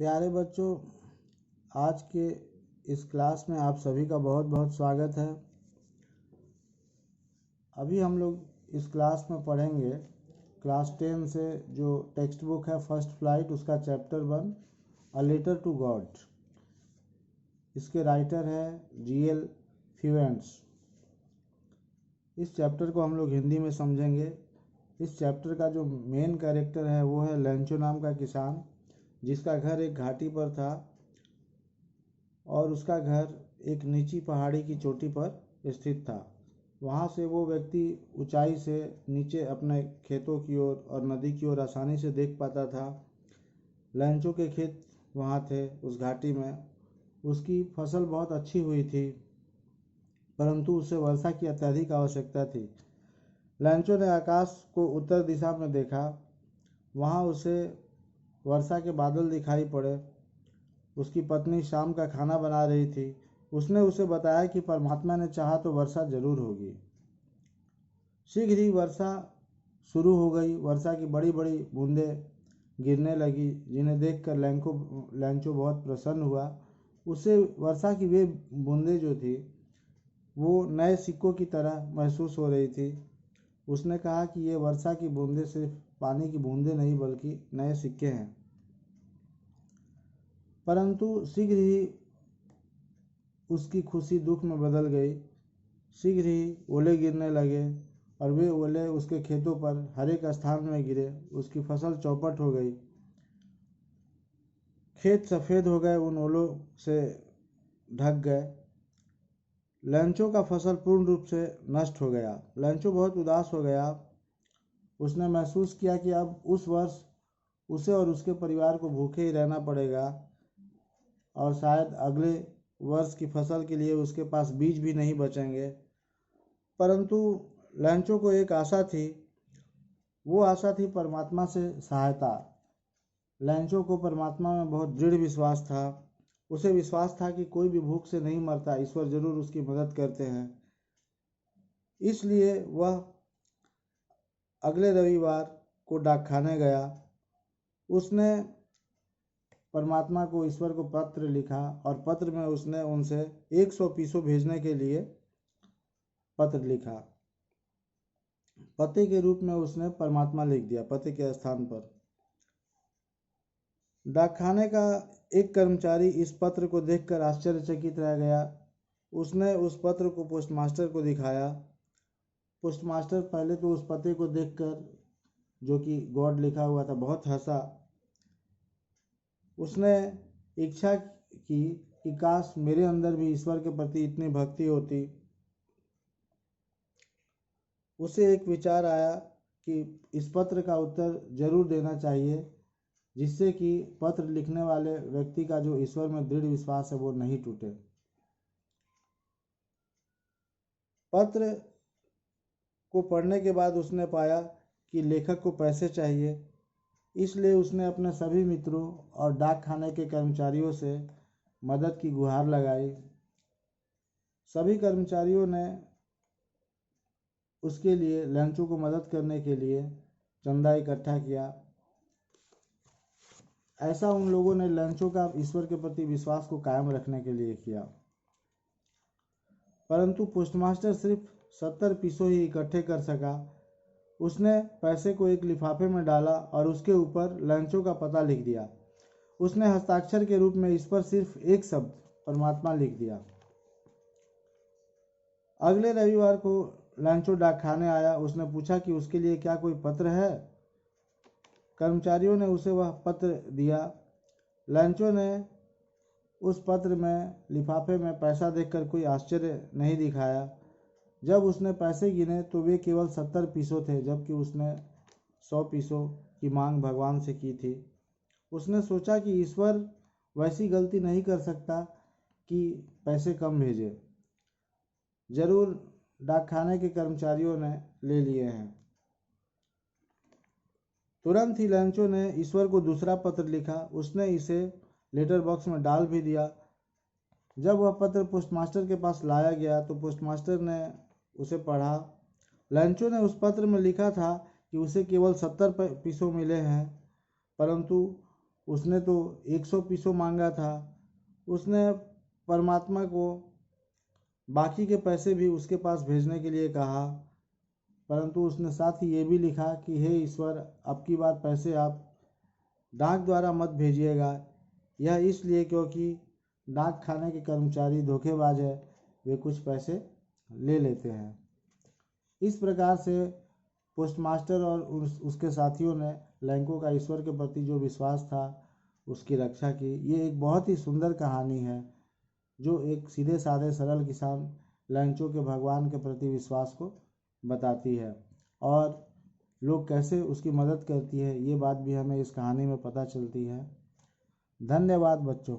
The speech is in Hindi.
प्यारे बच्चों, आज के इस क्लास में आप सभी का बहुत बहुत स्वागत है। अभी हम लोग इस क्लास में पढ़ेंगे क्लास 10 से जो टेक्स्ट बुक है फर्स्ट फ्लाइट, उसका chapter 1 a letter to God. इसके राइटर है G.L. फ्यूएंट्स। इस चैप्टर को हम लोग हिंदी में समझेंगे। इस चैप्टर का जो मेन कैरेक्टर है वो है लैंचो नाम का किसान, जिसका घर एक घाटी पर था और उसका घर एक नीची पहाड़ी की चोटी पर स्थित था। वहाँ से वो व्यक्ति ऊंचाई से नीचे अपने खेतों की ओर और नदी की ओर आसानी से देख पाता था। लैंचो के खेत वहाँ थे उस घाटी में। उसकी फसल बहुत अच्छी हुई थी, परंतु उसे वर्षा की अत्यधिक आवश्यकता थी। लैंचो ने आकाश को उत्तर दिशा में देखा। वहाँ उसे वर्षा के बादल दिखाई पड़े। उसकी पत्नी शाम का खाना बना रही थी। उसने उसे बताया कि परमात्मा ने चाहा तो वर्षा जरूर होगी। शीघ्र ही वर्षा शुरू हो गई। वर्षा की बड़ी बड़ी बूंदें गिरने लगी, जिन्हें देखकर लैंचो बहुत प्रसन्न हुआ। उसे वर्षा की वे बूंदें जो थी वो नए सिक्कों की तरह महसूस हो रही थी। उसने कहा कि ये वर्षा की बूंदें सिर्फ पानी की बूंदें नहीं बल्कि नए सिक्के हैं। परंतु शीघ्र ही उसकी खुशी दुख में बदल गई। शीघ्र ही ओले गिरने लगे और वे ओले उसके खेतों पर हर एक स्थान में गिरे। उसकी फसल चौपट हो गई। खेत सफ़ेद हो गए, उन ओलों से ढक गए। लैंचो का फसल पूर्ण रूप से नष्ट हो गया। लैंचो बहुत उदास हो गया। उसने महसूस किया कि अब उस वर्ष उसे और उसके परिवार को भूखे ही रहना पड़ेगा और शायद अगले वर्ष की फसल के लिए उसके पास बीज भी नहीं बचेंगे। परंतु लैंचो को एक आशा थी। वो आशा थी परमात्मा से सहायता। लैंचो को परमात्मा में बहुत दृढ़ विश्वास था। उसे विश्वास था कि कोई भी भूख से नहीं मरता, ईश्वर जरूर उसकी मदद करते हैं। इसलिए वह अगले रविवार को डाकखाने गया। उसने परमात्मा को, ईश्वर को पत्र लिखा और पत्र में उसने उनसे 100 पीसों भेजने के लिए पत्र लिखा। पते के रूप में उसने परमात्मा लिख दिया पते के स्थान पर। डाकखाने का एक कर्मचारी इस पत्र को देखकर आश्चर्यचकित रह गया। उसने उस पत्र को पोस्टमास्टर को दिखाया। पोस्टमास्टर पहले तो उस पते को देखकर, जो कि गॉड लिखा हुआ था, बहुत हंसा। उसने इच्छा की कि काश मेरे अंदर भी ईश्वर के प्रति इतनी भक्ति होती। उसे एक विचार आया कि इस पत्र का उत्तर जरूर देना चाहिए, जिससे कि पत्र लिखने वाले व्यक्ति का जो ईश्वर में दृढ़ विश्वास है वो नहीं टूटे। पत्र को पढ़ने के बाद उसने पाया कि लेखक को पैसे चाहिए। इसलिए उसने अपने सभी मित्रों और डाकखाने के कर्मचारियों से मदद की गुहार लगाई। सभी कर्मचारियों ने उसके लिए, लैंचो को मदद करने के लिए चंदा इकट्ठा किया। ऐसा उन लोगों ने लैंचो का ईश्वर के प्रति विश्वास को कायम रखने के लिए किया। परंतु पोस्टमास्टर सिर्फ 70 पीसों ही इकट्ठे कर सका। उसने पैसे को एक लिफाफे में डाला और उसके ऊपर लैंचो का पता लिख दिया। उसने हस्ताक्षर के रूप में इस पर सिर्फ एक शब्द परमात्मा लिख दिया। अगले रविवार को लैंचो डाकखाने आया। उसने पूछा कि उसके लिए क्या कोई पत्र है। कर्मचारियों ने उसे वह पत्र दिया। लैंचो ने उस पत्र में, लिफाफे में पैसा देखकर कोई आश्चर्य नहीं दिखाया। जब उसने पैसे गिने तो वे केवल 70 पीसों थे, जबकि उसने 100 पीसों की मांग भगवान से की थी। उसने सोचा कि ईश्वर वैसी गलती नहीं कर सकता कि पैसे कम भेजे। जरूर डाकखाने के कर्मचारियों ने ले लिए हैं। तुरंत ही लैंचो ने ईश्वर को दूसरा पत्र लिखा। उसने इसे लेटर बॉक्स में डाल भी दिया। जब वह पत्र पोस्टमास्टर के पास लाया गया तो पोस्टमास्टर ने उसे पढ़ा। लैंचो ने उस पत्र में लिखा था कि उसे केवल 70 पीसों मिले हैं, परंतु उसने तो 100 पीसों मांगा था। उसने परमात्मा को बाकी के पैसे भी उसके पास भेजने के लिए कहा, परंतु उसने साथ ही ये भी लिखा कि हे ईश्वर, अब की बार पैसे आप डाक द्वारा मत भेजिएगा। यह इसलिए क्योंकि डाक खाने के कर्मचारी धोखेबाज है, वे कुछ पैसे ले लेते हैं। इस प्रकार से पोस्टमास्टर और उसके साथियों ने लैंको का ईश्वर के प्रति जो विश्वास था उसकी रक्षा की। ये एक बहुत ही सुंदर कहानी है जो एक सीधे साधे सरल किसान लैंचो के भगवान के प्रति विश्वास को बताती है और लोग कैसे उसकी मदद करती है, ये बात भी हमें इस कहानी में पता चलती है। धन्यवाद बच्चों।